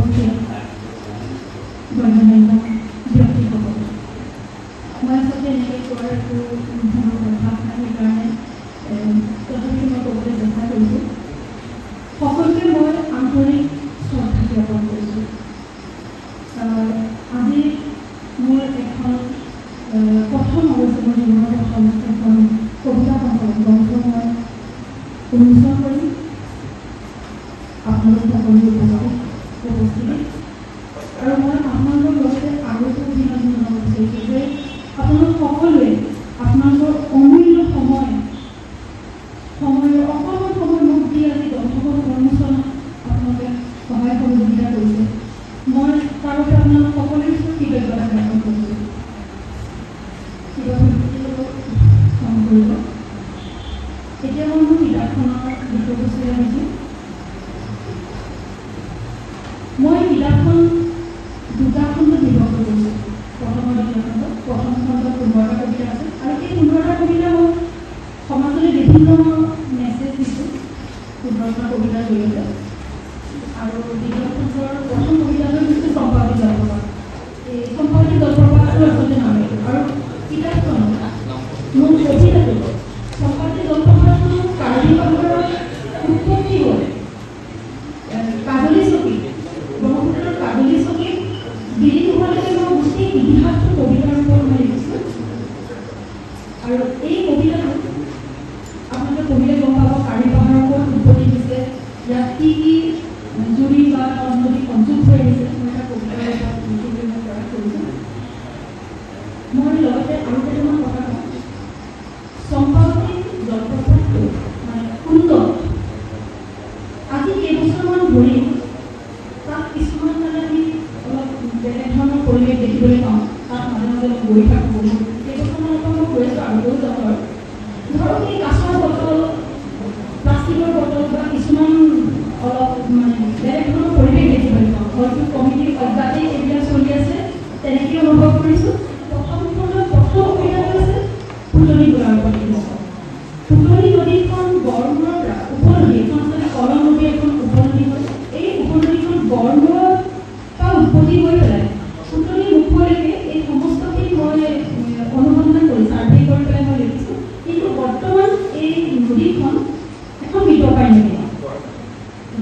উপস্থিত গণ্যমান্য ব্যক্তিসকল মই আচলতে এনেকৈ কোৱাৰ একো ভাৱ নাই সেইকাৰণে তথাপিও মই ক'বলৈ চেষ্টা কৰিছোঁ সকলোকে মই আন্তৰিক শ্ৰদ্ধা জ্ঞাপন কৰিছোঁ আজি মোৰ এখন প্ৰথম অৱশ্যে মোৰ জীৱনৰ প্ৰথম এখন কবিতা গ্ৰন্থ মই উন্মোচন কৰিম আপোনালোক সকলো উপস্থিতি আৰু মই আপোনালোকৰ লগতে আৰু এটা অভিনন্দন জনাব বিচাৰিছোঁ যে আপোনালোক সকলোৱে আপোনালোকৰ অমূল্য সময়ৰ অকণমান সময় মোক দি আজি গ্ৰন্থখন উন্মোচনত আপোনালোকে সহায় সহযোগিতা কৰিছে মই তাৰ বাবে আপোনালোক সকলোৰে ওচৰত কৃতজ্ঞতা জ্ঞাপন কৰিছোঁ এতিয়া মই মোৰ কিতাপখনৰ বিষয়বস্তু আহিছোঁ মই কিতাপখন দুটা খণ্ডত বিভক্ত কৰিছোঁ প্ৰথম খণ্ডত 15টা কবিতা আছে আৰু এই 15টা কবিতা মই সমাজলৈ বিভিন্ন মেছেজ দিছোঁ 15টা কবিতাৰ জৰিয়তে আৰু দ্বিতীয় খণ্ডৰ প্ৰথম কবিতাটো হৈছে চম্পাৱতী জলপ্ৰপাত এই চম্পাৱতী জলপ্ৰপাতটো আচলতে নামে আৰু কিতাপখন মোৰ কবিতাটো চম্পাৱতী জলপ্ৰপাতটো কাৰ্বি পাহাৰৰ উৎপত্তি হয় কাজলী চকী ব্ৰহ্মপুত্ৰৰ কাজলী চকী বিলীন হোৱালৈকে মই গোটেই ইতিহাসটো কবিতাৰ ওপৰত মই লিখিছোঁ আৰু এই কবিতাটো আপোনালোকে পঢ়িলে গম পাব কাৰ্বি পাহাৰৰ ওপৰত উৎপত্তি হৈছে ইয়াত কি কি জুৰি বা নদী সংযোগ হৈ আহিছে মই এটা কবিতাৰ ওপৰত প্ৰয়াস কৰিছোঁ মই লগতে আৰু কেইটামান কথা কওঁ চম্পাৱতী জলপ্ৰপাতটো মানে সুন্দৰ আজি কেইবছৰমান ধৰি তাত কিছুমান মানে আমি অলপ বেলেগ ধৰণৰ পৰিৱেশ দেখিবলৈ পাওঁ তাত মাজে মাজে মই গৈ থাকোঁ কেইবছৰমানৰ পৰা মই গৈ আছোঁ আৰু গৈ যাওঁ আৰু ধৰক এই কাঁচৰ বটল প্লাষ্টিকৰ বটল বা কিছুমান অলপ মানে বেলেগ ধৰণৰ পৰিৱেশ দেখিবলৈ পাওঁ হয়তো কমিটিৰ অজ্ঞাতেই এইবিলাক চলি আছে তেনেকৈ অনুভৱ কৰিছোঁ প্ৰথম কবিতাটো আছে ফুটনি গোলাৰ ওপৰত ফুটনি নদীখন গড়মূৰৰ পৰা উপনদী এখন আচলতে কলম নদী এখন উপনদী হয় এই উপনদীখন গড়মূৰৰ পৰা উৎপত্তি হৈ পেলাই ফুটনি মুখলৈকে এই সমস্তখিনি মই অনুসন্ধান কৰি ছাৰ্ভে কৰি পেলাই মই লিখিছোঁ কিন্তু বৰ্তমান এই নদীখন এখন মৃতপ্ৰায় নদী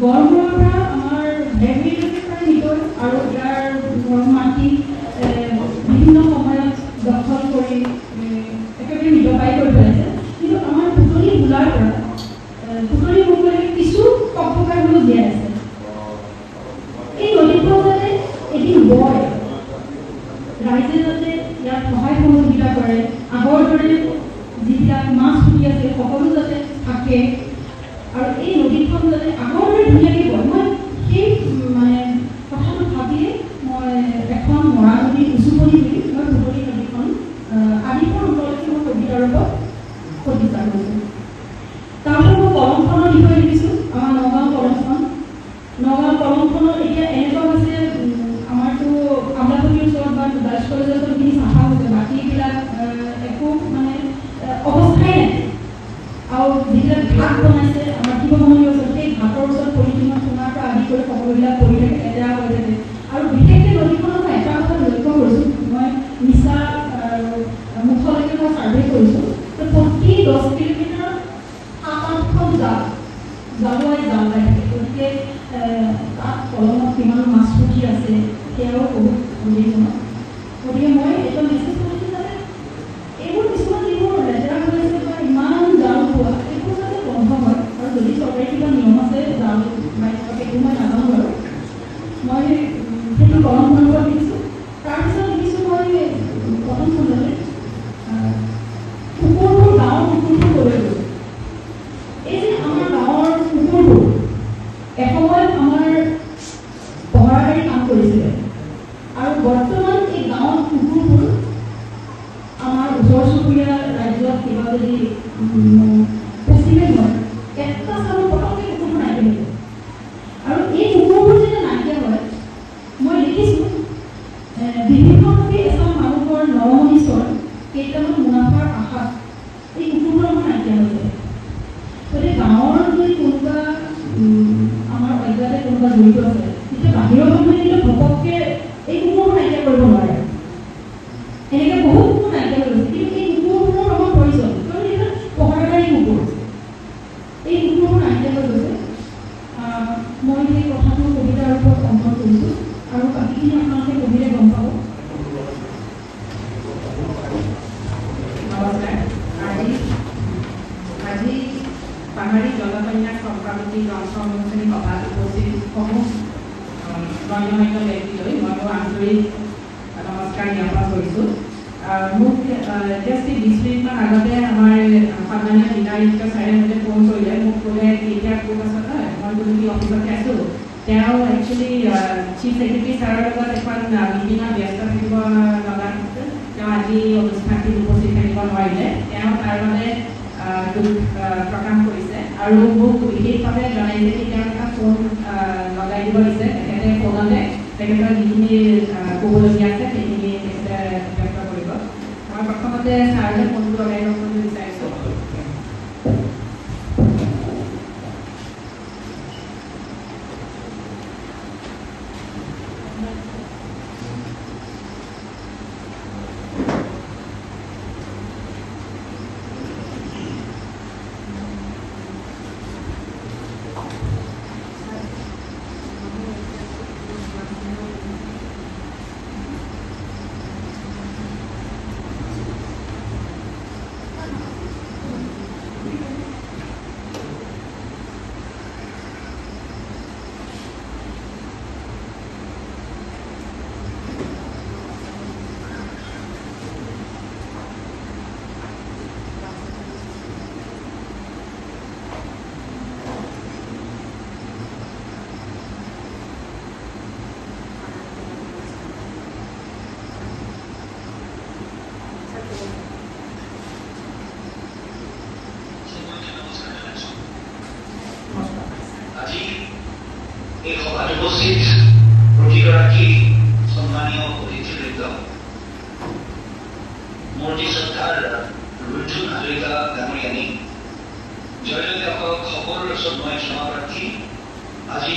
গড়মূৰৰ পৰা আমাৰ ভেৰভেৰিলৈকে প্ৰায় মৃত আৰু ইয়াৰ মাটি বিভিন্ন সময়ত দখল কৰি একেবাৰে মৃতপ্ৰায় কৰি পেলাইছে কিন্তু আমাৰ ফুটনি গোলাৰ পৰা ফুটনি মুখলৈকে কিছু কপকাই হ'লেও জীয়াই আছে এই নদীখন যাতে এদিন বয় ৰাইজে যাতে ইয়াত সহায় সহযোগিতা কৰে আগৰ দৰে যিবিলাক মাছ ফুটি আছে সকলো যাতে থাকে আৰু এই নদীখন যাতে আগৰ দৰে ধুনীয়াকৈ বয় মই সেই মানে কথাটো ভাবিয়ে মই এখন মৰা নদী উচুপনি বুলি মই ফুটনি নদীখন আদিপুৰ অঞ্চললৈকে মই কবিতাৰ ওপৰত প্ৰতিষ্ঠা কৰিছোঁ তাৰপিছত মই কলমখনৰ বিষয়ে লিখিছোঁ আমাৰ নগাঁও কলমখনত এতিয়া এনেকুৱা হৈছে আমাৰতো আমলাপতিৰ ওচৰত বা গাৰ্লছ কলেজৰ যিখিনি চাফা হৈছে বাকীবিলাক একো মানে অৱস্থাই নাই আৰু যিবিলাক ঘাট বনাইছে আমাৰ শিৱমন্দিৰ ওচৰত সেই ঘাটৰ ওচৰত পলিথিনৰ সোণাৰ পৰা আদি কৰি সকলোবিলাক পৰি থাকে লেতেৰা হৈ থাকে আৰু বিশেষকৈ নদীখনত মই এটা কথা লক্ষ্য কৰিছোঁ মই নিচা মুখলৈকে মই ছাৰ্ভে কৰিছোঁ প্ৰতি 10 কিলোমিটাৰ 7-8খন জালুৱাই জাল পাই থাকে গতিকে তাত কলমত কিমান মাছ পুঠি আছে সেয়াও বহুত উল্লেখজনক গতিকে মই এটা মেছেজ কৰিছোঁ যাতে এইবোৰ কিছুমান যিবোৰ লেতেৰা হৈ আছে বা ইমান জাল পোৱা এইবোৰ যাতে বন্ধ হয় আৰু যদি চৰকাৰী কিবা নিয়ম আছে জাল মাৰি থকা সেইটো মই নাজানো বাৰু মই সেইটো কলমখনৰ পৰা লিখিছোঁ তাৰপিছত লিখিছোঁ মই প্ৰথম খণ্ডতে কুকুৰবোৰ গাঁৱৰ কুকুৰবোৰ লৈ গৈছোঁ এই যে আমাৰ গাঁৱৰ কুকুৰবোৰ এসময়ত আমাৰ পহৰাকাৰী কাম কৰিছিলে আৰু বৰ্তমান এই গাঁৱত কুকুৰবোৰ আমাৰ ওচৰ চুবুৰীয়া ৰাজ্যত কিবা যদি ফেষ্টিভেল হয় এটা চালৰ পটককৈ কুকুৰবোৰ নাইকিয়া হৈ যায় আৰু এই কুকুৰবোৰ যেতিয়া নাইকিয়া হয় মই লিখিছোঁ বিভিন্নভাৱে এজন মানুহৰ নৰমণিশ্বৰ কেইটামান মুনাফাৰ আশাত এই কুকুৰবোৰ আমাৰ নাইকিয়া হৈ যায় গতিকে গাঁৱৰ যদি কোনোবা আমাৰ অজ্ঞাতে কোনোবা জড়িত আছে যে বাহিৰৰ মানুহে কিন্তু ঘপককৈ এই কুকুৰবোৰ নাইকিয়া কৰিব নোৱাৰে এনেকৈ বহুত কুকুৰ নাইকিয়া হৈ গৈছে কিন্তু এই কুকুৰবোৰৰ আমাৰ প্ৰয়োজন কাৰণ এইবিলাক পহৰাদাৰী কুকুৰ এই কুকুৰবোৰ নাইকিয়া হৈ গৈছে মই সেই কথাটো কবিতাৰ ওপৰত অংকন কৰিছোঁ আৰু বাকীখিনি আপোনালোকে পঢ়িলে গম পাব নমস্কাৰ আজি পাহাৰী জলকন্যা সম্প্ৰদায়িক অংশগ্ৰহণী সভাত উপস্থিত সমূহ গণ্যমান্য ব্যক্তিলৈ মই মোৰ আন্তৰিক নমস্কাৰ জ্ঞাপন কৰিছোঁ মোক জাষ্ট 20 মিনিটমান আগতে আমাৰ সন্মানীয় গীতাদিত্য ছাৰে মোলৈ ফোন কৰিলে মোক ক'লে কেতিয়া ক'ত আছ মই বোলো কি অফিচতে আছোঁ তেওঁ একচুৱেলি চিফ ছেক্ৰেটাৰী ছাৰৰ লগত এখন মিটিঙত ব্যস্ত থাকিব লগা হৈছে তেওঁ আজি অনুষ্ঠানটিত উপস্থিত থাকিব নোৱাৰিলে তেওঁ তাৰ বাবে দুখ প্ৰকাশ কৰিছে আৰু মোক বিশেষভাৱে জনাইছে যে তেওঁ এটা ফোন লগাই দিব দিছে তেখেতে ফোনতে তেখেতৰ যিখিনি ক'বলগীয়া আছে সেইখিনি তেখেতে ব্যক্ত কৰিব মই প্ৰথমতে ছাৰলৈ ফোনটো লগাই ল'বলৈ বিচাৰিছোঁ এই সভাত উপস্থিত প্ৰতিগৰাকী সন্মানীয় অতিথিবৃন্দ মোৰ শ্ৰদ্ধাৰ ৰুজু হাজৰিকা ডাঙৰীয়ানী জয়দেউসকলক সকলোৰে ওচৰত মই ক্ষমা প্ৰাৰ্থী আজি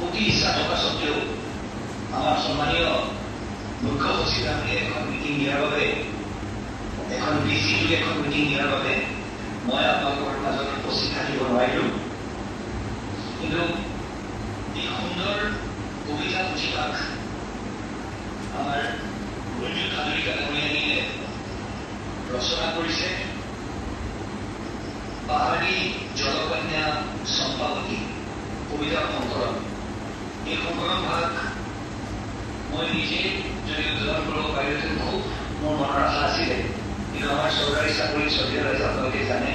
অতি ইচ্ছা থকা স্বত্বেও আমাৰ সন্মানীয় মুখ্য সচিব ডাঙৰীয়াই এখন মিটিং দিয়াৰ বাবে এখন বিচিটোক এখন মিটিং দিয়াৰ বাবে মই আপোনালোকৰ মাজত উপস্থিত থাকিব নোৱাৰিলোঁ কিন্তু এই সুন্দৰ কবিতা পুথিপাঠ আমাৰ ৰুজু হাজৰিকা ডাঙৰীয়ানীয়ে ৰচনা কৰিছে পাহাৰী জলকন্যা চম্পাৱতী কবিতাৰ সংকলন এই সংকলন ভাগ মই নিজে যদি উদ্বোধন কৰিব পাৰিলেহেঁতেন খুব মোৰ মনৰ আশা আছিলে কিন্তু আমাৰ চৰকাৰী চাকৰি চলি আছে আপোনালোকে জানে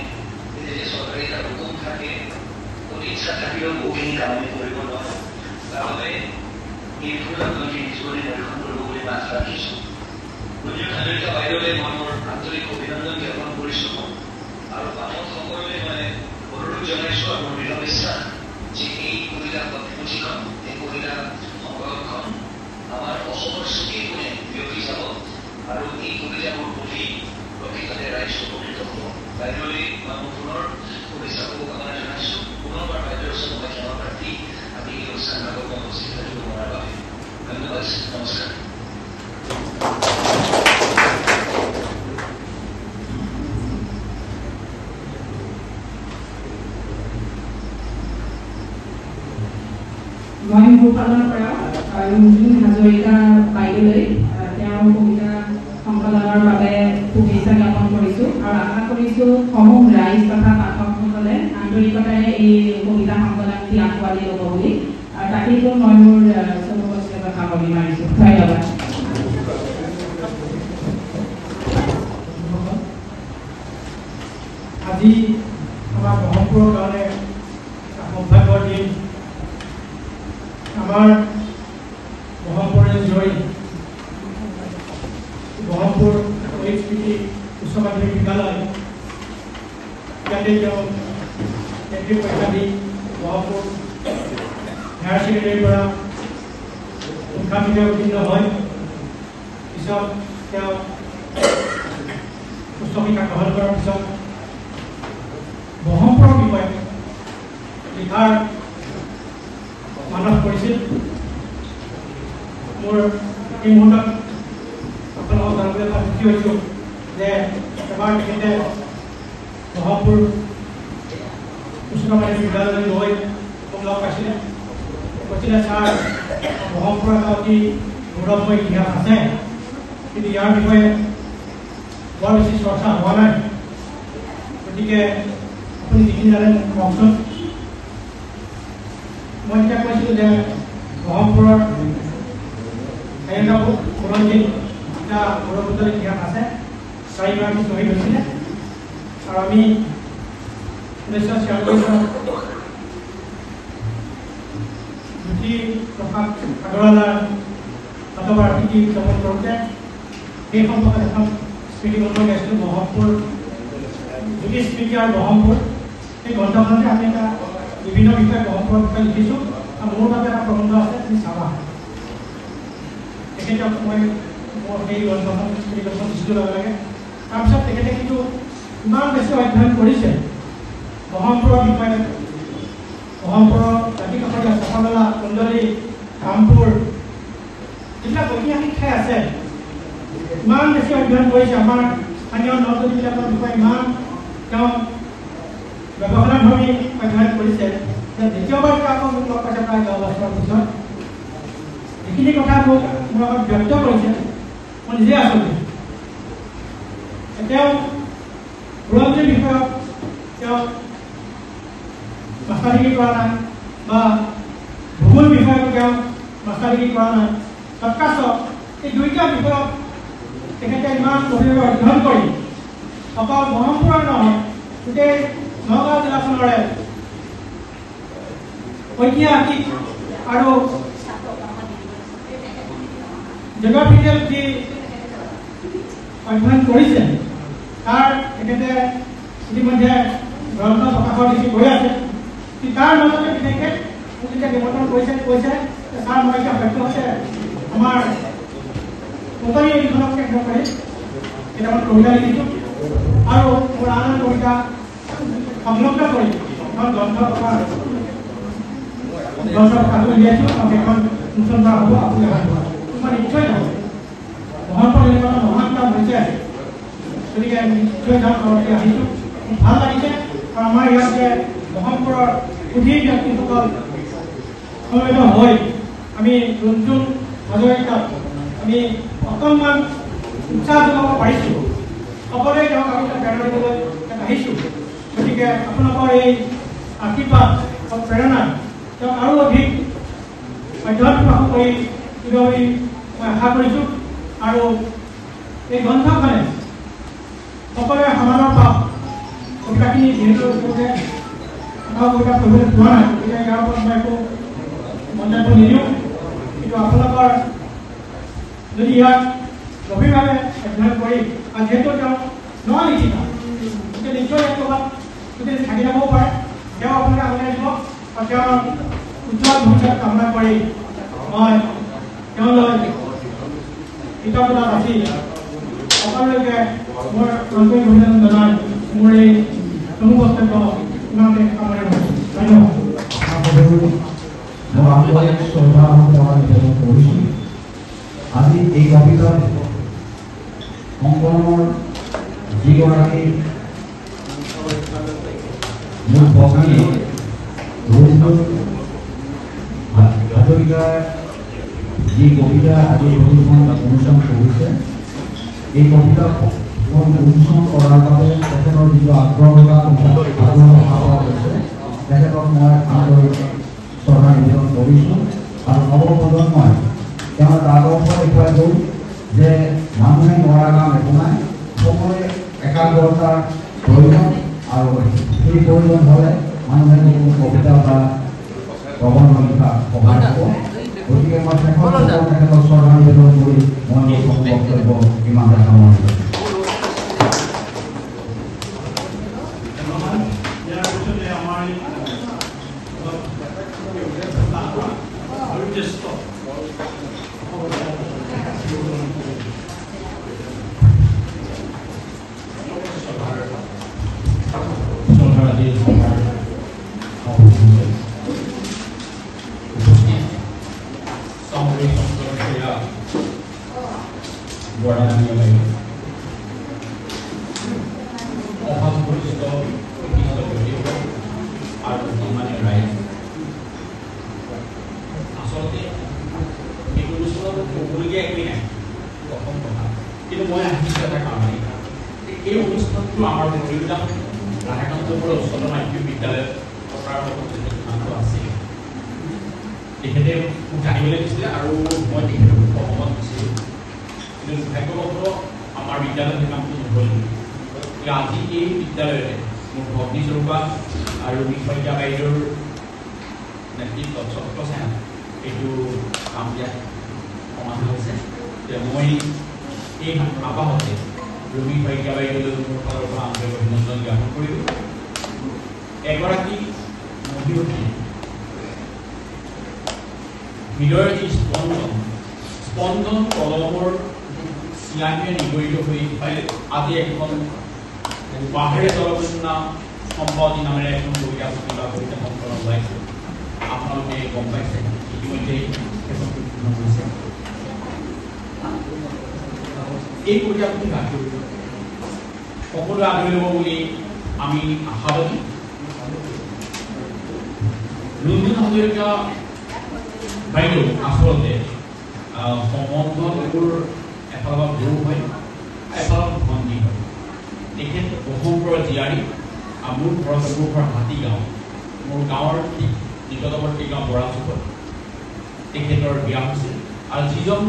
যে চৰকাৰী এটা হুকুম থাকে ইচ্ছা থাকিলেও বহুখিনি কাম আমি কৰিব নোৱাৰোঁ তাৰ বাবে এই ফুল আপোনালোকে নিজৰে নিৰীক্ষণ কৰিব বুলি মই আশা ৰাখিছোঁ ৰুজু হাজৰিকা বাইদেউলৈ মই মোৰ আন্তৰিক অভিনন্দন জ্ঞাপন কৰিছোঁ আৰু পাঠকসকললৈ মই অনুৰোধ জনাইছোঁ আৰু মোৰ দৃঢ় বিশ্বাস যে এই কবিতা পুথিখন এই কবিতা সংকলনখন আমাৰ অসমৰ চুকে কোণে বিয়পি যাব আৰু এই কবিতাবোৰ পঢ়ি প্ৰকৃততে ৰাইজ উপকৃত হ'ব বাইদেউলৈ মই মোৰ পুনৰ শুভেচ্ছা শুভকামনা জনাইছোঁ পুনৰবাৰ বাইদেউৰ ওচৰত মই ক্ষমা প্ৰাৰ্থী আমি এই অনুষ্ঠানত উপস্থিত থাকিব নোৱাৰাৰ বাবে ধন্যবাদ নমস্কাৰ মই মোৰ ফালৰ পৰা ৰুজু হাজৰিকা বাইদেউলৈ তেওঁৰ কবিতা সংকলনৰ বাবে শুভেচ্ছা জ্ঞাপন কৰিছোঁ আৰু আশা কৰিছোঁ সমূহ ৰাইজ তথা পাঠকসকলে আন্তৰিকতাৰে এই কবিতা সংকলনটি আঁকোৱালি ল'ব বুলি আৰু তাকেই মই মোৰ চমু বছৰ সামৰি মাৰিছোঁ ধন্যবাদ আজি আমাৰ ব্ৰহ্মপুৰৰ কাৰণে সৌভাগ্যৰ দিন আমাৰ ব্ৰহ্মপুৰে জয় ব্ৰহ্মপুৰ শহীদ স্মৃতি উচ্চ মাধ্যমিক বিদ্যালয় ইয়াতে তেওঁ মেট্ৰিক পৰীক্ষা দি ব্ৰহ্মপুৰ হায়াৰ ছেকেণ্ডেৰীৰ পৰা মুখামুখি উত্তীৰ্ণ হয় পিছত তেওঁ উচ্চ শিক্ষা গ্ৰহণ কৰাৰ পিছত ব্ৰহ্মপুৰৰ বিষয়ে লিখাৰ নামলাভ কৰিছিল। মোৰ এই মুহূৰ্তত আপোনালোকক জানিবলৈ মই সুখী হৈছোঁ যে এবাৰ তেখেতে ব্ৰহ্মপুৰ উচ্চতৰ মাধ্যমিক বিদ্যালয়লৈ গৈ মোক লগ পাইছিলে। কৈছিলে ছাৰ, ব্ৰহ্মপুৰৰ এটা অতি গৌৰৱময় ইতিহাস আছে, কিন্তু ইয়াৰ বিষয়ে বৰ বেছি চৰ্চা হোৱা নাই। গতিকে আপুনি যিখিনি জানে মোক কওকচোন। মই এতিয়া কৈছিলোঁ যে ব্ৰহ্মপুৰৰ বুৰঞ্জীত এটা গৌৰৱোজ্জ্বল ইতিহাস আছে। 4গৰাকী শ্বহীদ হৈছিলে আৰু আমি 1946 চনত জ্যোতিপ্ৰসাদ আগৰৱালাৰ শতবাৰ্ষিকী উদযাপন কৰোঁতে সেই সম্পৰ্কত এখন স্মৃতিগ্ৰন্থ গাইছিলোঁ, ব্ৰহ্মপুৰ জ্যোতি স্মৃতি আৰু ব্ৰহ্মপুৰ। সেই গ্ৰন্থখনতে আমি এটা বিভিন্ন বিষয়ে ব্ৰহ্মপুৰৰ বিষয়ে লিখিছোঁ আৰু মোৰ বাবে এটা প্ৰবন্ধ আছে, তুমি চাবা। তেখেতক মই মোৰ সেই গ্ৰন্থখন স্মৃতিগ্ৰন্থ দিছিলোঁ লগে লগে। তাৰপিছত তেখেতে কিন্তু ইমান বেছি অধ্যয়ন কৰিছে ব্ৰহ্মপুৰৰ বিষয়ে, ব্ৰহ্মপুৰৰ দাঁতিকাষৰীয়া চাপামেলা, কুন্দলী, কামপুৰ, যিবিলাক ঐতিহাসিক ঠাই আছে, ইমান বেছি অধ্যয়ন কৰিছে। আমাৰ স্থানীয় নদ নদীবিলাকৰ বিষয়ে ইমান তেওঁ গৱেষণাধৰ্মী অধ্যয়ন কৰিছে যে দ্বিতীয়বাৰ আকৌ মোক লগ পাইছে প্ৰায় 10 বছৰৰ পিছত। যিখিনি কথা মোক মোৰ আগত ব্যক্ত কৰিছে মই নিজে আচৰিত। তেওঁ বুৰঞ্জীৰ বিষয়ত তেওঁ মাষ্টাৰ ডিগ্ৰী কৰা নাই বা ভূগোল বিষয়তো তেওঁ মাষ্টাৰ ডিগ্ৰী কৰা নাই। তৎকাছত এই দুইটা বিষয়ত তেখেতে ইমান গভীৰভাৱে অধ্যয়ন কৰি অকল ব্ৰহ্মপুৰৰ নহয়, গোটেই নগাঁও জিলাখনৰে ঐতিহাসিক আৰু জিঅ'গ্ৰাফিকেল যি অধ্যয়ন কৰিছে তাৰ তেখেতে ইতিমধ্যে গ্ৰন্থ প্ৰকাশৰ দিশে গৈ আছে। তাৰ মাজতে বিশেষকৈ মোক যেতিয়া নিমন্ত্ৰণ কৈছে ছাৰ, মই এতিয়া সত্য হৈছে আমাৰ কটনী নদীখনক কেন্দ্ৰ কৰি কেইটামান কবিতা লিখিছোঁ আৰু মোৰ আন আন কবিতা সংলগ্ন কৰি এখন গ্ৰন্থ প্ৰকাশ উলিয়াইছোঁ আৰু সেইখন উন্মোচন কৰা হ'ব। আপুনি মই নিশ্চয় যাব। ব্ৰহ্মপুৰ এনেকুৱা মহান কাম হৈছে, গতিকে নিশ্চয় যাম। ঘৰতে আহিছোঁ, ভাল লাগিছে। আৰু আমাৰ ইয়াত যে ব্ৰহ্মপুৰৰ সুধীৰ ব্যক্তিসকল সমবেত হৈ আমি নতুন সজাগতাত আমি অকণমান উৎসাহ যোগাব পাৰিছোঁ। সকলোৱে তেওঁক আমি প্ৰেৰণা দিবলৈ আহিছোঁ। গতিকে আপোনালোকৰ এই আশীৰ্বাদ প্ৰেৰণা তেওঁক আৰু অধিক অধ্যয়ন প্ৰকাশ কৰি দিব বুলি মই আশা কৰিছোঁ। আৰু এই গ্ৰন্থখনে সকলোৱে সমানৰ পাওক। কবিতাখিনি যিহেতু কবিতা পঢ়িবলৈ পোৱা নাই, গতিকে ইয়াৰ ওপৰত মই একো মন্তব্য নিদিওঁ। কিন্তু আপোনালোকৰ যদি ইয়াক গভীৰভাৱে অধ্যয়ন কৰি, আৰু যিহেতু তেওঁ লিখিতা, গতিকে নিশ্চয় ইয়াত ক'ৰবাত যদি থাকি যাবও পাৰে, তেওঁ আপোনালোকে আগুৱাই দিব। আৰু তেওঁৰ উজ্জ্বল ভৱিষ্যত কামনা কৰি মই তেওঁলৈ কৃতজ্ঞতা যাচি সকলোকে মোৰ আন্তৰিক অভিনন্দন জনাই মোৰ এই চমু বক্তব্য ইমানতে সামৰণি মাৰিছোঁ। ধন্যবাদ। মই আন্তৰিক শ্ৰদ্ধা নিবেদন কৰিছোঁ। আজি এই কবিতাত অংকনৰ যিগৰাকী মোৰ ভগ্নী ৰঞ্জন হাজৰিকাৰ যি কবিতা আজি প্ৰতিখন অনুষ্ঠান কৰিছে, এই কবিতাখন অনুষ্ঠান কৰাৰ বাবে তেখেতৰ যিটো আগ্ৰহতা হৈছে, তেখেতক মই আন্তৰিক শ্ৰদ্ধা নিবেদন কৰিছোঁ। আৰু নৱপ্ৰজন্মই তেওঁ এটা আদৰ্শ দেখুৱাই গ'ল যে মানুহে নোৱাৰা কাম একো নাই, সকলোৱে একাগ্ৰতাৰ প্ৰয়োজন, আৰু সেই প্ৰয়োজন হ'লে মানুহে কোনো কবিতা বা প্ৰবন্ধ লিখা সহায় হ'ব। গতিকে মই তেখেতক শ্ৰদ্ধা নিবেদন কৰি মই মোৰ বক্তব্য ইমানতে সামৰণি মাৰিছোঁ। উপস্থিত বৰাণীয় বাইদেউ অসংখ্য আৰু সন্মানীয় ৰাইজ আচলতে এই অনুষ্ঠানত ক'বলগীয়া একোৱেই নাই প্ৰথম কথা কিন্তু মই আহিছোঁ এটা কাৰণেই এই অনুষ্ঠানটো আমাৰ মৰিগাঁও ৰাধাকান্তপুৰ উচ্চতৰ মাধ্যমিক বিদ্যালয়ত পতাৰ লগত সিদ্ধান্ত আছিল তেখেতে মোক জানিবলৈ দিছিলে আৰু মই তেখেতক সহমত দিছিলোঁ কিন্তু দুৰ্ভাগ্যবশতঃ আমাৰ বিদ্যালয়ত কামটো নহ'ল আজি এই বিদ্যালয়তে মোৰ ভগ্নীস্বৰূপা আৰু বিষয়া বাইদেউৰ নেতৃত্বত ছত্ৰছায়া এইটো কাম দিয়াত সমাধা হৈছে মই এই আবাহতে ৰবি শইকীয়া বাইদেউলৈ মোৰ ফালৰ পৰা আন্তৰিক অভিনন্দন জ্ঞাপন কৰিলোঁ এগৰাকী মহিয়সী হৃদয়ৰ যি স্পন্দন কলমৰ চিয়াঙে নিগৰিত হৈ আজি এখন পাহাৰীয়া জলকন্যা সম্পত্তি নামেৰে এখন কবিতা পুথি বা কবিতা সংকলন ওলাইছে আপোনালোকে গম পাইছে ইতিমধ্যেই হৈছে এই কবিতা পুথি সকলোৱে আদৰি ল'ব বুলি আমি আশাবাদী ৰুণজুন হাজৰিকা বাইদেউ আচলতে সম্বন্ধবোৰ এফালৰ গৰু হয় এফালৰ ভণ্টি হয় তেখেত অসমৰ জীয়াৰী মোৰ ঘৰ হাতীগাঁও মোৰ গাঁৱৰ ঠিক নিকটৱৰ্তী গাঁও বৰাচুকত তেখেতৰ বিয়া হৈছিল আৰু যিজন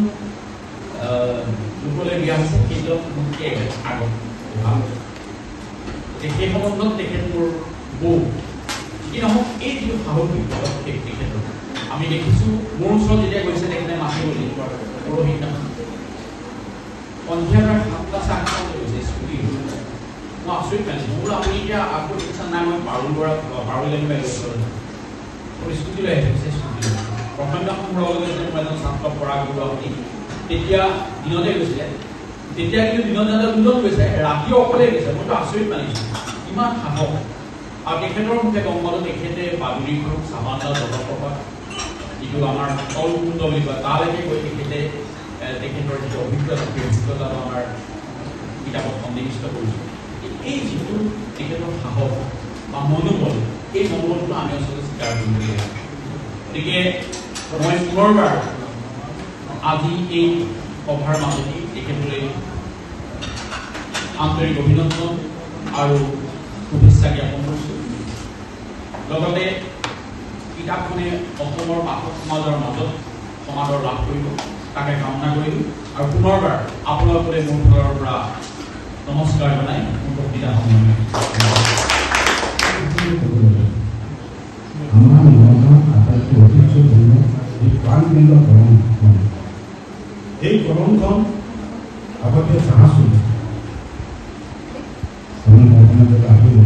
লোকলৈ বিয়া হৈছে সেইজন মোতকৈ আগত সেই সম্বন্ধত তেখেত মোৰ বৌ কি নহওক এই যিটো সাহসিক পদক্ষেপ তেখেতৰ আমি দেখিছোঁ মোৰ ওচৰত যেতিয়া গৈছে তেখেতে মাতিবলৈ পৰহিদিনাখন সন্ধিয়া প্ৰায় 7টা 8টালৈ গৈছে স্কুটি মই আচৰিত পাইছোঁ মোৰ আপুনি এতিয়া আকৌ দেখিছে নাই মই পাৰুল মোৰ স্কুটি লৈ আহিছে স্কুটি প্ৰথম দিনাখন মোৰ লগত গৈছে মই এজন ছাত্ৰ পঢ়া গুৰুৱাহতি তেতিয়া দিনতে গৈছিলে তেতিয়া কিন্তু দিনত যাওঁতে দুজন গৈছে ৰাতিও অকলে গৈছে মইতো আচৰিত মানিছোঁ ইমান সাহস আৰু তেখেতৰ মুখে গম পালোঁ তেখেতে বাদুৰি ঘৰ চাবান্দা জলপ্ৰপাত যিটো আমাৰ তলকুণ্ড বুলি কয় তালৈকে গৈ তেখেতে তেখেতৰ যিটো অভিজ্ঞতা আমাৰ কিতাপত সন্নিৱিষ্ট কৰিছোঁ এই যিটো তেখেতৰ সাহস বা মনোবল এই মনোবলটো আমি আচলতে স্বীকাৰ কৰিবলগীয়া গতিকে মই পুনৰবাৰ আজি এই সভাৰ মাজতে তেখেতলৈ আন্তৰিক অভিনন্দন আৰু শুভেচ্ছা জ্ঞাপন কৰিছোঁ লগতে কিতাপখনে অসমৰ পাঠক সমাজৰ মাজত সমাদৰ লাভ কৰিব তাকে কামনা কৰিলোঁ আৰু পুনৰবাৰ আপোনালোকলৈ মোৰ ফালৰ পৰা নমস্কাৰ জনাই মোৰ বক্তৃতা সামৰণি আমাৰ মনত আটাইতকৈ ঐতিহ্যপূৰ্ণ এই প্ৰাণকেন্দ্ৰ কলমখন এই কলমখন আগতে জাহাজ আমি বৰ্তমানে আহিব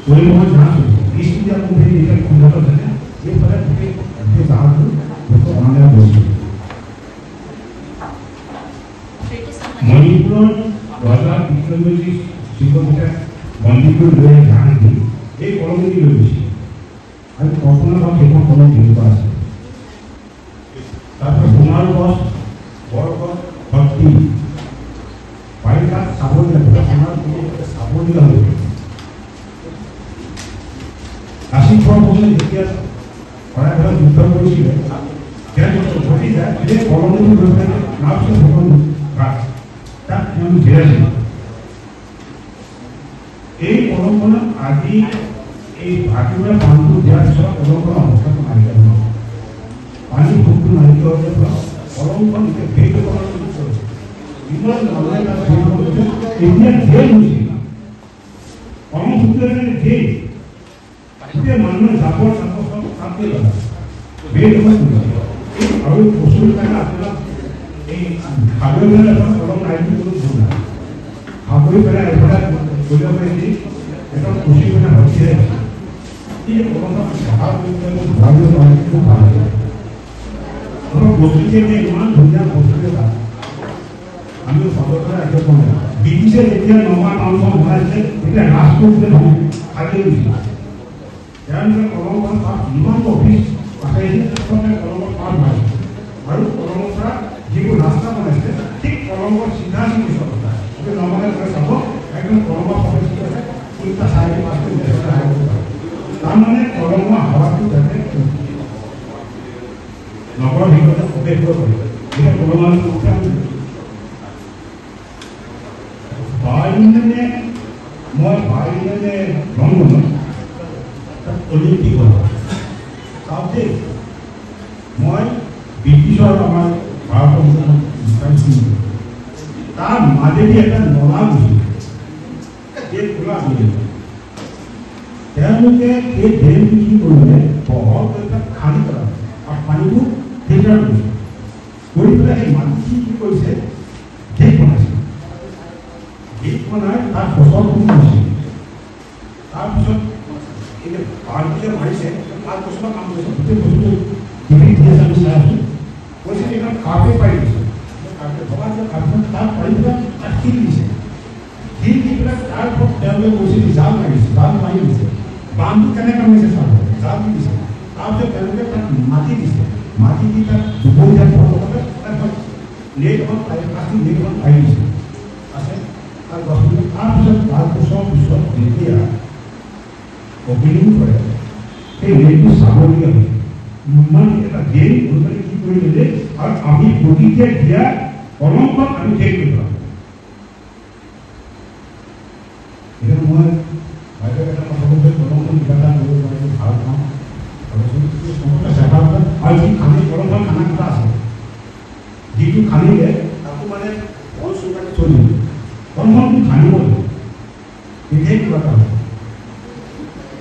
পৰিবহণ জাহাজ ইষ্ট ইণ্ডিয়া কোম্পানী এতিয়া খোলাটো থাকে এইফালে গোটেই জাহাজটো অনাময় কৰিছিল মণিপুৰৰ ৰজা বিক্ৰমজী শিৱমতে বন্দী কৰি লৈ জাহাজী এই কলমটি লৈ গৈছিল আৰু কল্পনা বা সেইখন কলম কেনেকুৱা আছে তাৰপৰা সোণাৰু গছ বৰগছ ভক্তি বাৰিষাত চাবলগীয়া সোণাৰ চাবলগীয়া হৈ কাশী পৰৱৰ্তী যেতিয়া শৰাই ঘৰত যুদ্ধ কৰিছিলে ঘটি যায় সেই কলমটো লৈ পেলাই নাওছিল ভগৱান তাক তেওঁ ঘেৰাইছিল এই কলমখনত আজি এই ভাটিমৰা পানীটো দিয়াৰ পিছত কলমখনৰ অৱস্থাটো নাইকিয়া হ'ল পানী সুখটো নাইকিয়া হোৱাৰ পৰা কলমখন এতিয়া ভেদ কৰিছে ইমান মানুহে এতিয়া ধেৰ হৈছে কলম সুখটোৱে ধেৰ গোটেই মানুহে জাবৰ চাবৰ চব তাতে লগায় ভেদ আৰু বস্তুৰ কাৰণে আপোনাক এই সাগৰি পেলাই এখন কলম নাইকি কোনো ভুল নাই সাগৰি পেলাই এইবিলাক কৰিব পাৰি দি এখন খুচি পেলাই হঠিয়াই আছে এই কলমখন ভাল খুব ভাল লাগে অলপ বস্তুটোৱে ইমান ধুনীয়া বস্তুটোৱে ভাল আমি সবৰে ৰাখিব পৰা ব্ৰিটিছে যেতিয়া নমা টাউনখন বনাইছে তেতিয়া ৰাজকোটে নহয় খালি গৈছিল তেওঁলোকে কলমখন তাত ইমান অফিচ পাঠাইছে কলমৰ পাৰ মাৰিছে আৰু কলমৰ পৰা যিবোৰ ৰাস্তা বনাইছে ঠিক কলম কলমৰ চিধা চিধি চলতা এইটো নমানে কৰে চাব একদম কলমৰ সবে কি আছে উল্টা চাইডে পাঁচটো দেশৰ আহিব পাৰে তাৰমানে কলমৰ হাৱাটো যাতে নগৰৰ ভিতৰতে প্ৰৱেশ কৰিব পাৰিব এতিয়া কলমৰ উঠা বাইনে মই বাইনে লণ্ডনত অলিম্পিক হ'ল তাতে মই ব্ৰিটিছৰ আমাৰ ভাৰতৰ তাৰ মাজেদি এটা নলা গৈছিল খোলা দিলে তেওঁলোকে সেই ড্ৰেইনটো কি কৰিলে বহল এটা খালী কৰা আৰু পানীটো ফিল্টাৰ কৰিছে কৰি পেলাই সেই মাটি কি কৰিছে গেট বনাইছে গেট বনাই তাৰ ফচল কৰিছে তাৰপিছত এই পানীটো মাৰিছে তাৰ ফচলৰ কাম কৰিছে গোটেই বস্তুটো আমি চাই আছো কৈছে এইখন কাৰ্পেট পাৰি দিছে কাৰ্পেট ভবা যে কাৰ্পেট তাত পাৰি পেলাই তাত শিল দিছে শিল দি পেলাই তাৰ ওপৰত তেওঁলোকে কৈছে জাল মাৰিছে জাল মাৰি দিছে বান্ধটো কেনেকৈ মাৰিছে চাব জাল দি দিছে তাৰপিছত তেওঁলোকে তাত মাটি দিছে মাটি দি তাত দুপৰীয়া লগতে তাৰপিছত নেট এখন প্লাষ্টিক নেট এখন পাৰি দিছে আছে তাৰ গছপুলি তাৰপিছত 5 বছৰ পিছত যেতিয়া অপেনিং কৰে সেই নেটটো চাবলগীয়া হৈছে ইমান এটা গেম অনুপাতে কি কৰি দিলে আৰু আমি প্ৰতিকে দিয়া কলমখন আমি শেষ কৰি পেলাম এতিয়া মই বাইদেউ এটা কথা কৈছোঁ কলমখন কিবা এটা কৰিব পাৰিলে ভাল পাওঁ আৰু যি খানি কলমখন খানা কথা আছে যিটো খানিলে তাকো মানে বল চৌকাতে চলিব কলমখনটো খানিব লাগিব বিশেষ কিবা এটা হ'ব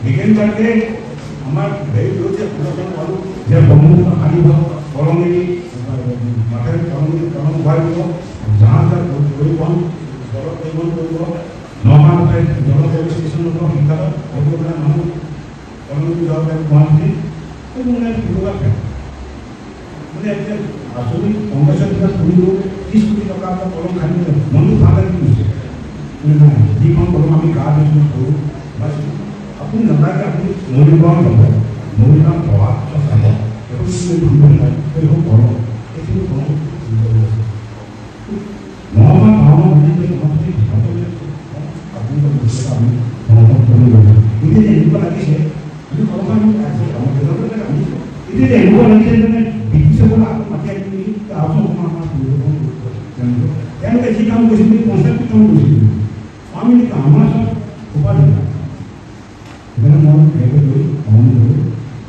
বিজ্ঞান যাতে আমাৰ হেৰি হৈছে পালোঁ যে ব্ৰহ্মপুত্ৰ খালী হওক কলমেদি মাথাৰে কলম ভৰাই দিব জাহাজ কৰি পাম জল পৰিবহণ কৰিব নগাঁও জল ষ্টেচনৰ পৰা শিক্ষালয় এইবোৰ মানে মানুহ কলমেদি যাব পাৰিব গুৱাহাটী এইবোৰ মানে তেনেকুৱা মানে এতিয়া আচৰিত কংগ্ৰেছৰ কিবা কৰিব 30 কোটি টকা এটা কলম খান্দি মনটো ভাল লাগি গৈছে নাই যিখন কলম আমি গা দিছোঁ কৰোঁ পাইছোঁ আপুনি নালাগে আপুনি মৰিগাঁও যাব মৰিগাঁও প্ৰভাৱ চাব এইখন কলম এইখিনি কলম মহাত্মা গাঁৱৰ বুলি মহাত্মা আপুনি এতিয়া এনেকুৱা লাগিছে যদি কলমখন এতিয়া এনেকুৱা লাগিছে যেনে ব্ৰিটিছসকলে আকৌ মাতি আহি নেকি তেওঁলোকে যি কাম কৰিছিল পঞ্চায়ত কাম কৰিছিল আমি আমাৰ চব উপাধি সেইকাৰণে মই এনেকৈ লৈ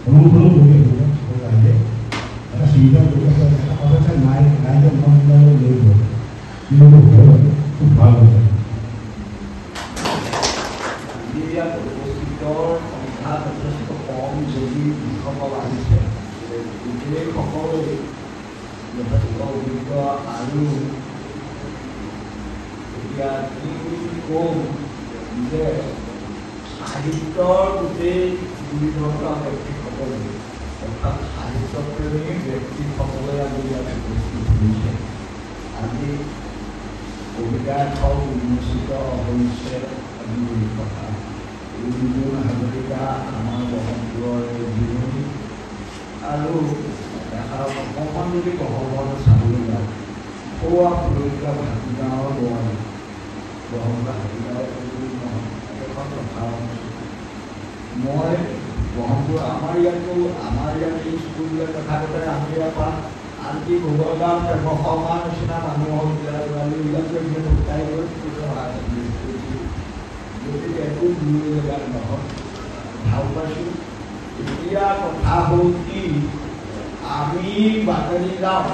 কলমখনো কৰি ৰাইজে এটা চিন্তা কৰিব এটা কথা নাই ৰাইজে মন লৈ গ'ল কিন্তু খুব ভাল হৈছে ইয়াত উপস্থিতৰ সংখ্যা যথেষ্ট কম যদি যিসকল আহিছে গোটেই সকলোৱে যথেষ্ট অভিজ্ঞ আৰু এতিয়া কি কম যে সাহিত্যৰ গোটেই দুই ধৰণৰ ব্যক্তিসকলে অৰ্থাৎ সাহিত্যপ্ৰেমী ব্যক্তিসকলে আজি ইয়াত উপস্থিত হৈছে আজি কবিতা এখন উন্মোচিত হৈছে আজি কথা ৰুণুল হাজৰিকা আমাৰ বহনপুৰৰ জীৱনী আৰু এষাৰ অকণমান যদি গহমত চাবলৈ যাওঁ সৌৱা ফুলৰিকা ভাটিগাঁৱৰ বোৱাৰী ব্ৰহ্মপুত্ৰ হাজৰিকাৰ এখন কথা মই ব্ৰহ্মপুৰ আমাৰ ইয়াত স্কুলবিলাক কথা ক'লে আমি ইয়াৰ পৰা আনকি গোবৰগাঁও 300মান নিচিনা মানুহৰ ছোৱালীবিলাকে গোটাই গৈ গতিকে একো দূৰ জেগাত নহয় ভাল পাইছোঁ এতিয়া কথা হ'ল কি আমি বাতৰি যাওঁ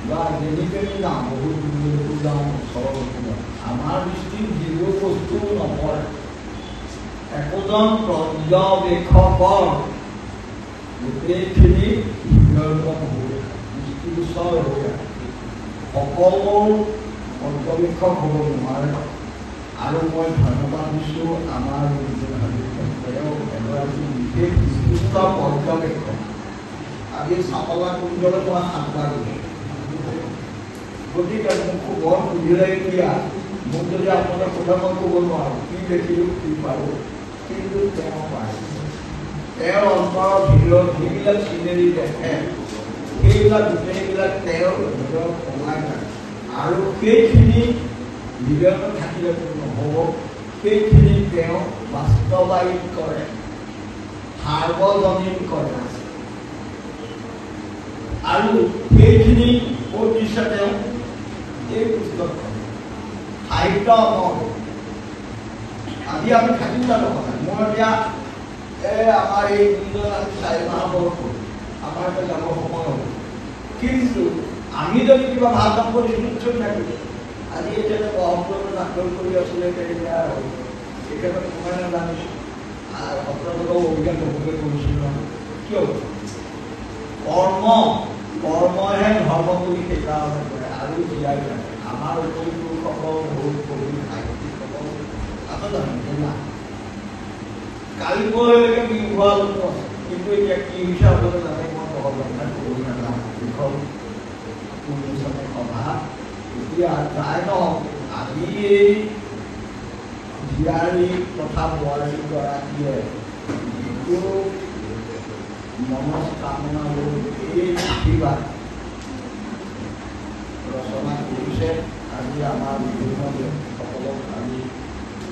বা যেনেকৈ যাওঁ বহুত দূৰলৈকো যাওঁ ওচৰলৈকো যাওঁ আমাৰ দৃষ্টিত যিবোৰ বস্তু নপৰে একোজন পৰ্যবেক্ষকৰ গোটেইখিনি দৃষ্টিগোচৰ হৈ সকলো পৰ্যবেক্ষক হ'ব নোৱাৰে আৰু মই ধন্যবাদ দিছোঁ আমাৰ তেওঁ এগৰাকী বিশেষ বিশিষ্ট পৰ্যবেক্ষক আজি চাপলা কুঞ্জলৈ মই 7বাৰ গৈছোঁ গতিকে মোক বৰ সুধিলে এতিয়া মোক যদি আপোনালোকে সোধা মই ক'ব নোৱাৰোঁ কি দেখিলোঁ কি পাৰোঁ কিন্তু তেওঁ পায় তেওঁৰ অন্তৰৰ ভিতৰত যিবিলাক চিনেৰি দেখে সেইবিলাক গোটেইবিলাক তেওঁ নিজৰ সোমাই থাকে আৰু সেইখিনি বিগত থাকিলে নহ'ব, সেইখিনি তেওঁ বাস্তৱায়িত কৰে, সাৰ্বজনীন কৰে আৰু সেইখিনি ক'ত দিছে তেওঁ এই পুস্তকখন সাহিত্য অমৰ। আজি আমি থাকিম জানো কথা মই এতিয়া আমাৰ এই দুজন আমি 4 মাহ বয়স আমাৰ এটা যাব সময় হ'ব, কিন্তু আমি যদি কিবা ভাল কাম কৰিছোঁ নিশ্চয় নাথাকিব। আজি এতিয়া ব্ৰহ্মপুত্ৰত নাটক কৰি আছিলে এতিয়া একেবাৰে সময় নাজানিছোঁ আৰু সত্ৰবোৰক অভিজ্ঞান বহুতে কৰিছিলোঁ। কিয় কৰ্মহে ধৰ্ম বুলি সেইকাৰণে কৰে আৰু জীয়াই থাকে। আমাৰ উপৰিপুৰুষসকল বহুত কবি সাহিত্যিকসকল আছে জানো না, কালি পৰহিলৈকে বিহু হোৱা লোক আছে, কিন্তু এতিয়া কি হৈছে আপোনালোকে জানে মই বহল কথা ক'ব নাজানো। দীঘল সভা এতিয়া তাই নহওক, আজি এই জীয়াৰী তথা বোৱাৰীগৰাকীয়ে যিটো মনস্কামনা লৈ এই পুথিভাগ ৰচনা কৰিছে, আজি আমাৰ বিভিন্ন ব্যক্তিসকলক আজি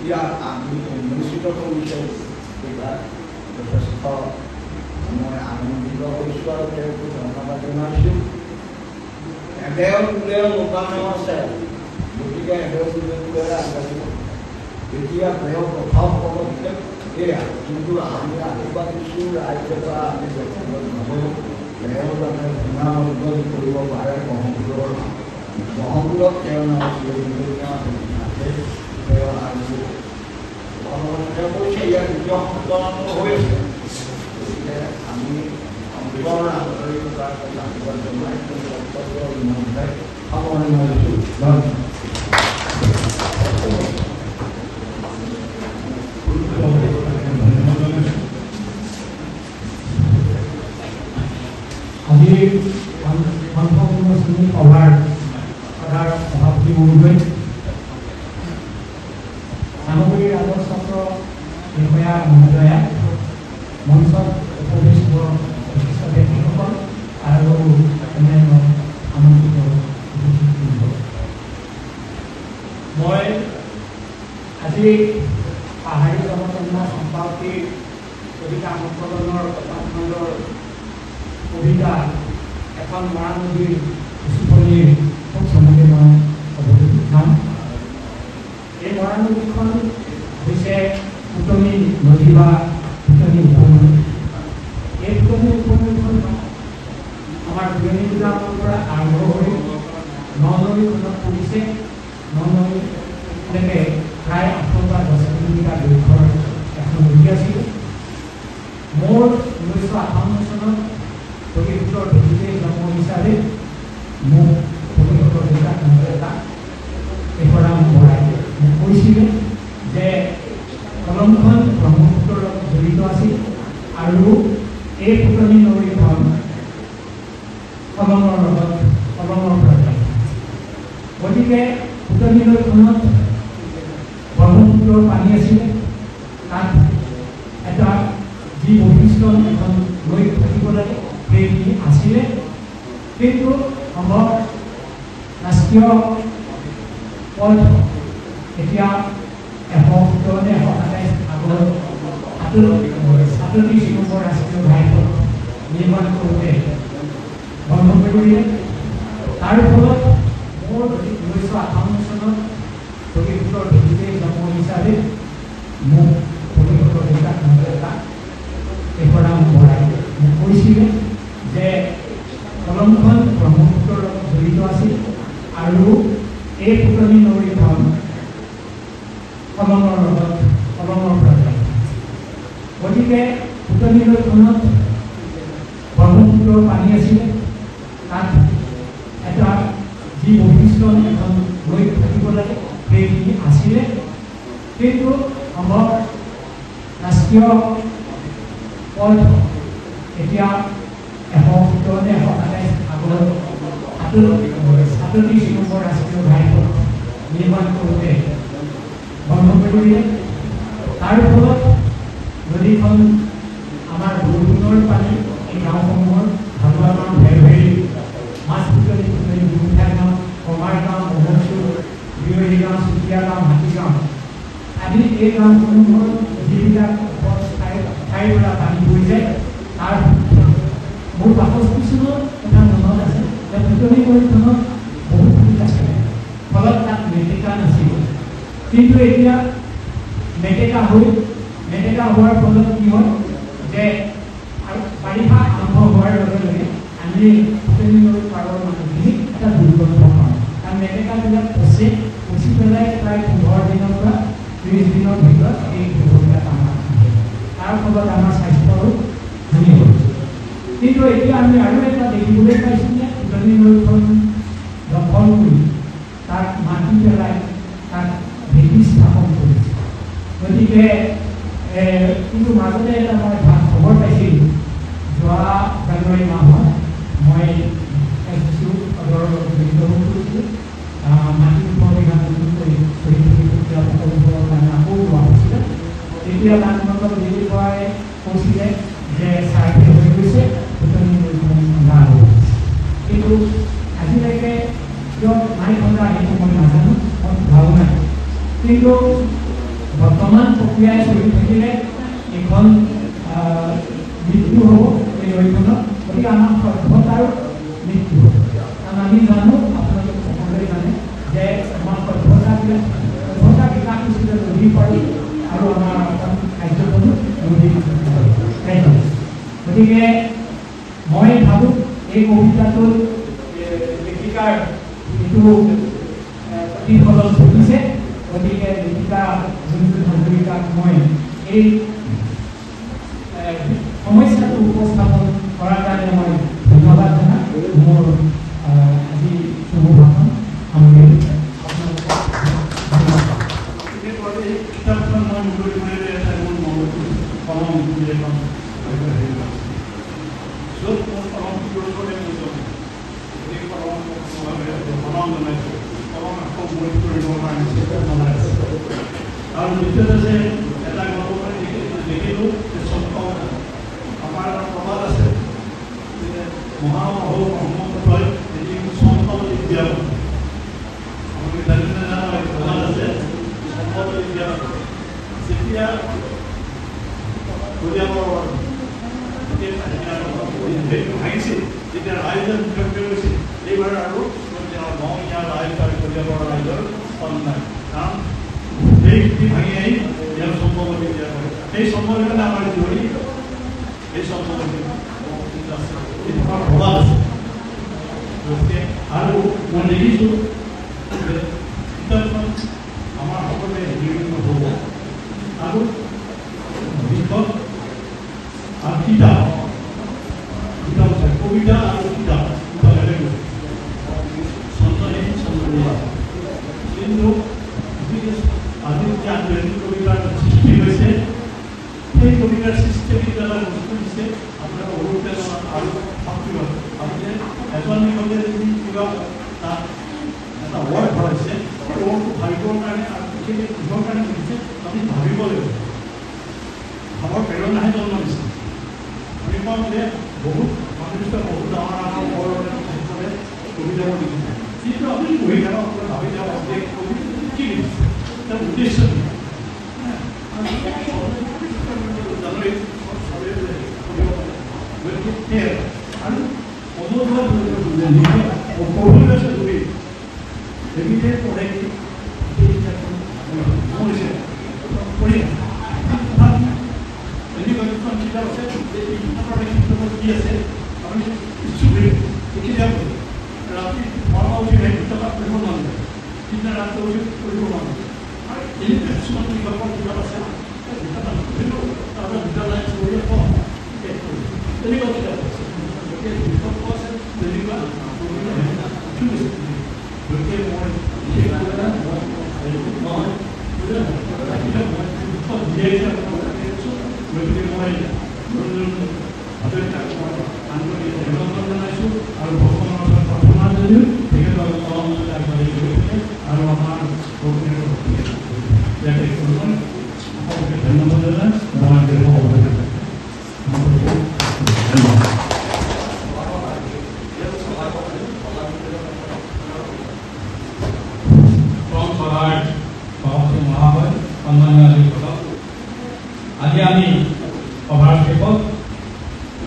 ইয়াত আমি উন্মোচিত কৰিছে, এইবিলাক যথেষ্ট মই আনন্দিত হৈছোঁ আৰু তেওঁকো ধন্যবাদ জনাইছোঁ। এডেও দুডেও দোকানো আছে, গতিকে এডেও দুডেও আগবাঢ়িব। এতিয়া তেওঁ প্ৰথম পদক্ষেপ এয়া, কিন্তু আমি আশীৰ্বাদ দিছোঁ ৰাইজে বা আমি ব্যক্তিগত নহওঁ, তেওঁ যাতে গুণামৰ্জন কৰিব পাৰে। ব্ৰহ্মপুত্ৰত তেওঁ নাছিলে তেওঁ আৰু তেওঁ কৈছে ইয়াত নিজৰ সন্তান হৈ আছে, গতিকে আমি অন্তৰ আন্তৰিকতাৰ আশীৰ্বাদ জনাই বক্তব্য ইমানতে সামৰণি মাৰিছোঁ। আজি সম্পূৰ্ণ শ্ৰেণী সভাৰ সভাপতি মহোদয়, সামগ্ৰী ৰাজহ চক্ৰ বিষয়া মহোদয়া, মঞ্চত উপবিষ্ট বিশিষ্ট ব্যক্তিসকল আৰু অন্যান্য আমন্ত্ৰিত উপস্থিত, মই আজি পাহাৰী জনকন্যা সম্পাদকীৰ কবিতা সংকলনৰ প্ৰকাশখণ্ডৰ কবিতা এখন মৰা নদীৰ উচুপনিৰ চমুকে মই ক'বলৈ যাম। এই মৰা নদীখন হৈছে ফুটনি নদী বা ফুটনি উপনদী। এই ফুটনি উপনদীখন আমাৰ পুৰণি জিলাৰ পৰা আৰম্ভ হৈ ননদীখনত পৰিছে। ননদীলৈকে প্ৰায় 8 বা 10 কিলোমিটাৰ দৈৰ্ঘ্যৰ এখন নদী আছিল। মোৰ 1958 চনত ভগীপুত্ৰৰ ভেটিতে জন্ম হিচাপে মোক ভগীপুত্ৰৰ দেউতাক এটা এশৰাম বৰাই মোক কৈছিলে যে কলমখন ব্ৰহ্মপুত্ৰৰ লগত জড়িত আছিল আৰু এই ফুটনি নদীখন কলমৰ লগত কলমৰ পৰা। গতিকে ফুটনি নদীখনত ব্ৰহ্মপুত্ৰৰ পানী আছিলে, তাত এটা যি বৈশিষ্ট্য এখন নৈ থাকিব লাগে সেইখিনি আছিলে, কিন্তু সম্ভৱ ৰাষ্ট্ৰীয় পথ এতিয়া 127 আগৰ 37 নম্বৰ ৰাষ্ট্ৰীয় ঘাইপথ নিৰ্মাণ কৰোঁতে বন্ধ কৰি দিলে। তাৰ ফলত মোৰ 1958 চনত ভগীপুত্ৰৰ ভেটিতে জন্ম হিচাপে মোক ভগীপুত্ৰৰ দেউতাক এটা এশৰাম বৰাই মোক কৈছিলে যে কলমখন ব্ৰহ্মপুত্ৰৰ লগত জড়িত আছিল আৰু এই ফুটনি নদীখন কলমৰ লগত কলমৰ পৰা। গতিকে ফুটনি নদীখনত ব্ৰহ্মপুত্ৰৰ পানী আছিলে, তাত এটা যি বৈশিষ্ট্য এখন নৈ থাকিব লাগে সেইখিনি আছিলে, কিন্তু সম্ভৱ ৰাষ্ট্ৰীয় পথ এতিয়া 127 আগৰ 37 নম্বৰ ৰাষ্ট্ৰীয় ঘাইপথ নিৰ্মাণ কৰোঁতে বন্ধ কৰি দিলে। তাৰ ফলত নদীখন আমাৰ বৰষুণৰ পানী এই গাঁওসমূহৰ ভালুৱা গাঁও, ভেৰভেৰী, মাছ পুটনি, গুৰুঠা গাঁও, কমাৰ গাঁও, এই গাঁওসমূহৰ যিবিলাক ঠাইৰ পৰা পানী বৈ যায় তাৰ মোৰ 65 চনৰ কথা মনত আছে যে ভুটনি নৈখনত বহুত ফুল আছিলে ফলত তাত মেটেকা নাছিল কিন্তু এতিয়া মেটেকা হোৱাৰ ফলত কি হ'ল যে বাৰিষা আৰম্ভ হোৱাৰ লগে লগে আমি ভুটনি নৈৰ পাৰৰ মানুহখিনি এটা দুৰ্গন্ধ পাওঁ কাৰণ মেটেকাবিলাক পচি পেলাই প্ৰায় 15 দিনৰ পৰা 30 দিনৰ ভিতৰত এই দুৰ্গন্ধ আমাৰ আহে তাৰ ফলত আমাৰ স্বাস্থ্যৰো হানি হ'ল কিন্তু এতিয়া আমি আৰু এটা দেখিবলৈ পাইছোঁ যে ভুটনি নৈখন দখল কৰি তাত মাটি পেলাই তাত ভেটি স্থাপন কৰিছে গতিকে কিন্তু মাজতে এটা মই ভাল খবৰ পাইছিলোঁ যোৱা জানুৱাৰী মাহত মই কিছু সদৰৰ জড়িত হৈ কৰিছিলোঁ মাটি উপবিঘা নতুন কৰি সকলোবোৰৰ কাৰণে আকৌ লোৱা হৈছিলে তেতিয়া লাণ্ডমণ্ডল দিলীপৰাই কৈছিলে যে চাৰ্ভে হৈ গৈছে ভুটনি নৈখন খন্দা হ'ব কিন্তু আজিলৈকে কিয় নাই খন্দা সেইটো মই নাজানো মই ভাবো নাই কিন্তু বৰ্তমান প্ৰক্ৰিয়াই চলি থাকিলে এখন মৃত্যু হ'ব এই নৈখনত গতিকে আমাৰ সভ্যতাৰো মৃত্যু হ'ব কাৰণ আমি জানো আপোনালোকে সকলোৱে জানে যে আমাৰ সভ্যতা বিকাশ হৈছিলে নদীৰ পাৰি আৰু আমাৰ কাৰ্যক্ৰমো নদীৰ গতিকে মই ভাবোঁ এই কবিতাটোৰ লেখিকাৰ যিটো প্ৰতিফলন ঘটিছে গতিকে লেখিকা যোনটো হাজৰিকাক মই এই সমস্যাটো উপস্থাপন কৰাৰ কাৰণে মই ধন্যবাদ জনাই মোৰ আজি শুভ ভাষণ সামৰি কিতাপখন মই মুকলি কৰিলে এটা মোৰ মনত কলম এখন য'ত মোৰ কলমটো দূৰলৈ গৈছোঁ এই কলম জনাইছোঁ কলম আকৌ মই কৰিবৰ কাৰণে চেষ্টা জনাই আছে আৰু দ্বিতীয়তে যে এটা গল্প দেখিলোঁ যে আমাৰ এটা প্ৰবাদ আছে যে মহামহো ব্ৰহ্মপুত্ৰই এটি সম্পদ বিদ্যাপন আপুনি জানিলে জানো প্ৰবাদ আছে সম্পদ বিদ্যাপন যেতিয়া ভাঙিছিল যেতিয়া ৰাইজৰ মুখ্য হৈছিল এইবাৰ আৰু নয়া ৰাইজ আৰু কলিয়াবৰ ৰাইজৰ ফল নাই কাৰণ সেই ভাঙি আহি ইয়াৰ সম্পত্তি দিয়া হয় সেই সম্পত্তি আমাৰ জড়ি এই সম্পত্তি প্ৰভাৱ আছে গতিকে আৰু মই দেখিছোঁ যে কিতাপখন আমাৰ সকলোৱে বিভিন্ন হ'ব আৰু লিখক আৰু কিতাপ আছে কবিতা আৰু কিতাপ দুটা বেলেগ ছন্দহীন ছন্দমূল কিন্তু আজি যে আন্তৰ্জাতিক কবিতাৰ সৃষ্টি হৈছে সেই কবিতাৰ সৃষ্টি এটা বস্তু দিছে আপোনাৰ অনুপ্ৰেৰণা আৰু শক্তিবাদ আপুনি এজন লিখকে যদি কিবা তাত এটা ৱৰ্ড ভৰাইছে ৱৰ্ডটো ভাবিবৰ কাৰণে আৰু বিশেষকৈ কিহৰ কাৰণে কৰিছে আপুনি ভাবিব লাগিব ভাৱৰ প্ৰেৰণাহে জন্ম দিছে আমি পাওঁ যে বহুত মানুহ বহুত ডাঙৰ ক্ষেত্ৰতে কবিতাবোৰ লিখিছে কিন্তু আপুনি পঢ়ি থাকক আপোনাৰ ভাবি থাকক যে কবিতাটো কি লিখিছে তাৰ উদ্দেশ্য আৰু কি আছে আমি লিখি যাব ৰাতি মৰমা উঠি টকা কৰিব নোৱাৰে সিদিনা ৰাতি উঠি কৰিব নোৱাৰে আৰু এনেকুৱা কিছুমান কিতাপৰ কিতাপ আছে বিদ্যালয় তেনেকুৱা কিতাপ আছে বিকল্প আছে তেনেকুৱা গতিকে মই গতিকে মই আন্তৰিক অভিনন্দন জনাইছোঁ আৰু ভগৱানৰ ওচৰত প্ৰাৰ্থনা জনাইছোঁ তেখেতৰ কলম আগবাঢ়ি গৈ থাকে আৰু আমাৰ ইয়াতে সকলোকে ধন্যবাদ জনাই মই সভাৰ সভাপতি মহাশয় সন্মানীয় আজি আমি সভাৰ শেষত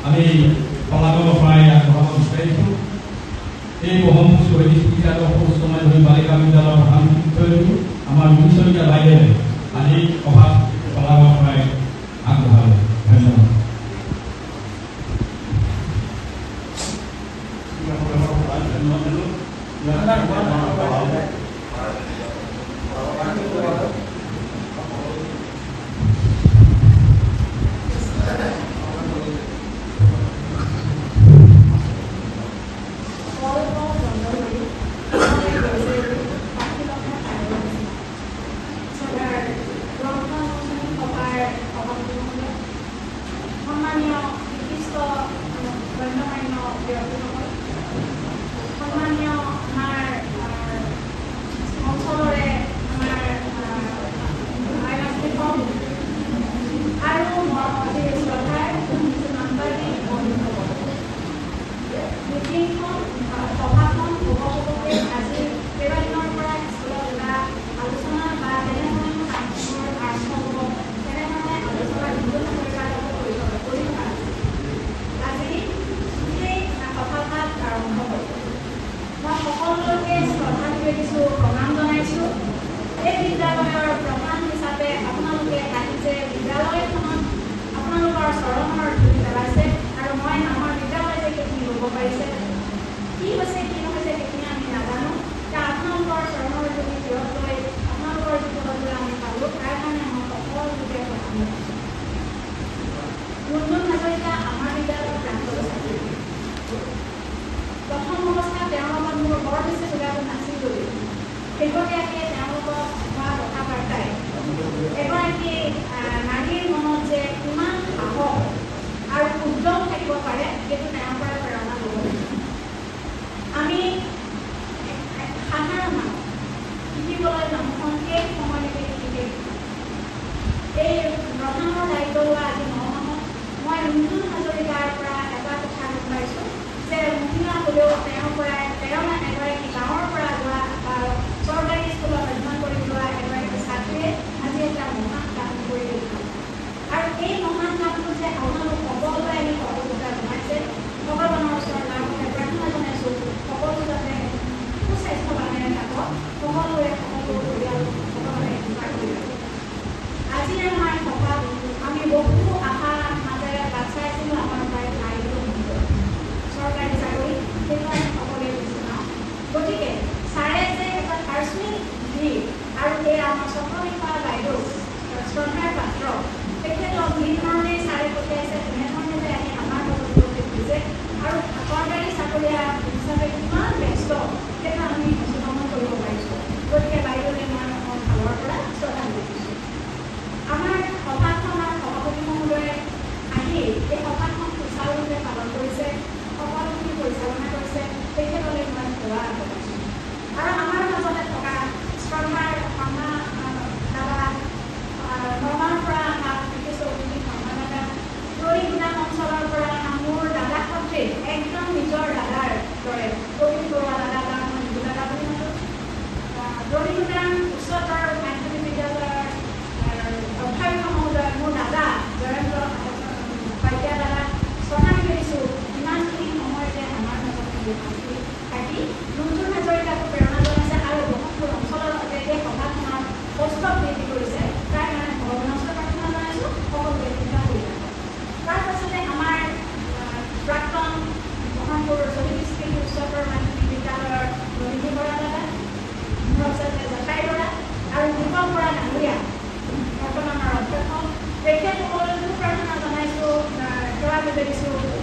আমি পলাতক প্ৰায় আগবঢ়াব বিচাৰিছোঁ। এই বহমপুৰ শহীদ স্মৃতি আদৰ্শ উচ্চ মাধ্যমিক বালিকা বিদ্যালয়ৰ প্ৰধান শিক্ষয়িত্ৰী আমাৰ মিছৰীয়া বাইদেৱে আজি সভাত পলাতক প্ৰায় আগবঢ়াব। ধন্যবাদ।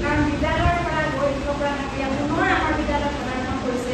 কাৰণ বিদ্যালয়ৰ পৰা গৈ পুনৰ আমাৰ বিদ্যালয়ত পদাৰ্পণ কৰিছে।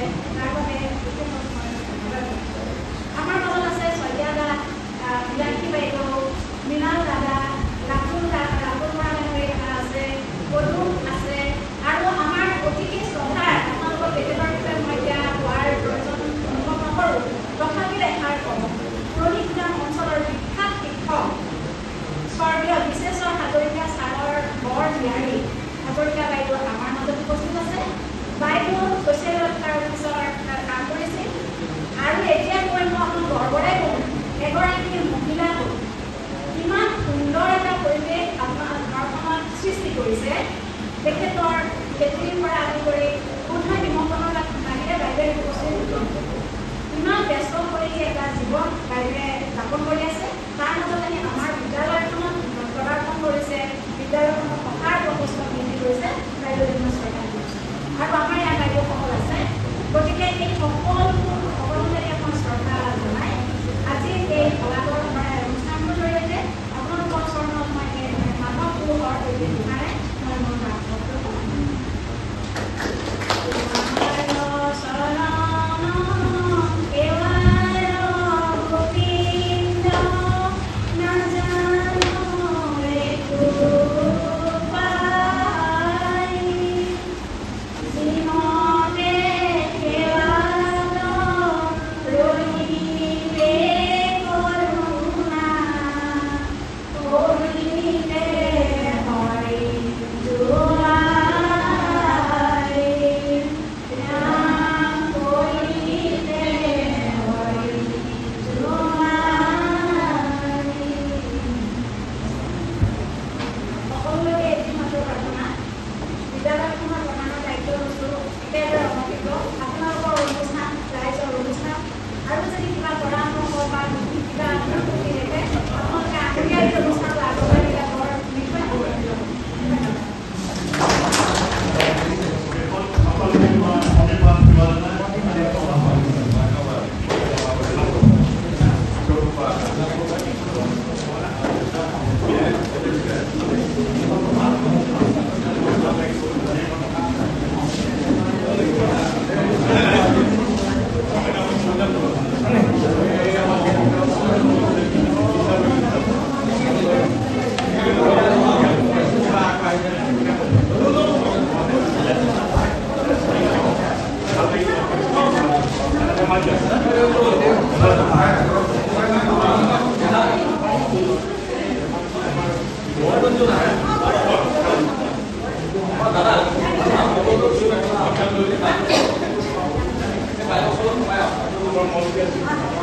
কৰিছে তেখেতৰ বেটেৰীৰ পৰা আদি কৰি কোঠাই নিমন্ত্ৰণৰ বাহিৰে বাইদেৱে উপস্থিত ইমান ব্যস্ত কৰি এটা জীৱন বাইদেৱে যাপন কৰি আছে তাৰ মাজতে আমাৰ বিদ্যালয়খনত পদাৰ্পণ কৰিছে বিদ্যালয়খনত সহায় প্ৰকোষ্ঠ বৃদ্ধি কৰিছে বাইদেউ আৰু আমাৰ ইয়াত বাইদেউসকল আছে গতিকে এই সকলোকে এখন শ্ৰদ্ধা জনাই আজি এই কলাকৰ অনুষ্ঠানটোৰ জৰিয়তে আপোনালোকৰ চৰণত মই মানৱ পুৰুষৰ দিহাৰে মই মোৰ Gracias.